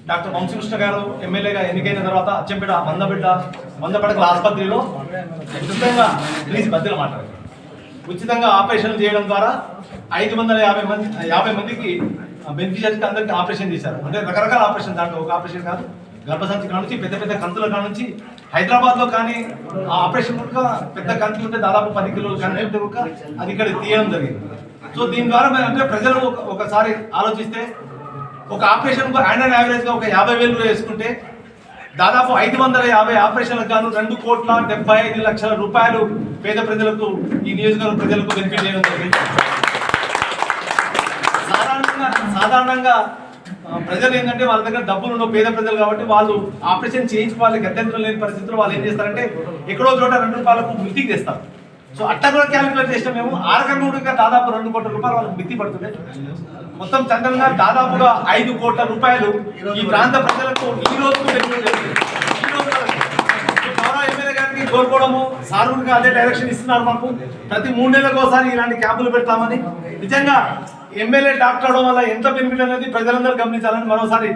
Doctor Vamsikrishna గారు ఎమ్మెల్యేగా ఎన్నికైన తర్వాత అచ్చంపేట వంద పడకల ఆసుపత్రిలో ఉచితంగా ప్లీజ్ మధ్యలో మాట్లాడారు. ఉచితంగా ఆపరేషన్లు చేయడం ద్వారా 550 మందికి బెనిఫిషియర్స్కి అందరికీ ఆపరేషన్ చేశారు. అంటే రకరకాల ఆపరేషన్, దాంట్లో ఒక ఆపరేషన్ కాదు, గర్భసంచి కానుంచి పెద్ద పెద్ద కంతుల కానుంచి హైదరాబాద్లో కానీ ఆ ఆపరేషన్ కూడా పెద్ద కంతి ఉంటే దాదాపు 10 కిలోలు కంతి ఉంటే కూడా అది ఇక్కడ తీయడం జరిగింది. సో దీని ద్వారా అంటే ప్రజలు ఒకసారి ఆలోచిస్తే ఒక ఆపరేషన్ యావరేజ్గా ఒక 50,000 వేసుకుంటే దాదాపు 550 ఆపరేషన్లకు గాను 2,75,00,000 రూపాయలు పేద ప్రజలకు, ఈ నియోజకవర్గ ప్రజలకు బెనిఫిట్ చేయడం జరిగింది. సాధారణంగా ప్రజలు ఏంటంటే వాళ్ళ దగ్గర డబ్బులు ఉన్న పేద ప్రజలు కాబట్టి వాళ్ళు ఆపరేషన్ చేయించుకోవాలి, గత్యంతరం లేని పరిస్థితుల్లో వాళ్ళు ఏం చేస్తారంటే ఎక్కడో చోట 2 రూపాయలకు మితికి తెస్తారు. సో అట్లా కూడా క్యాలిక్యులేట్ చేసినా మేము ఆ రకంగా కూడా దాదాపు 2 కోట్ల రూపాయలు వాళ్ళకి మితి పడుతుంది. మొత్తం చందంగా దాదాపుగా 5 కోట్ల రూపాయలు ఈ ప్రాంత ప్రజలకు ఈ రోజు గౌరవ ఎమ్మెల్యే గారికి కోరుకోవడము, సార్వుడిగా అదే డైరెక్షన్ ఇస్తున్నారు. మాకు ప్రతి 3 నెలలకు ఒకసారి ఇలాంటి క్యాంపులు పెడతామని. నిజంగా ఎమ్మెల్యే డాక్టర్ అవడం వల్ల ఎంత బెనిఫిట్ అనేది ప్రజలందరూ గమనించాలని మరోసారి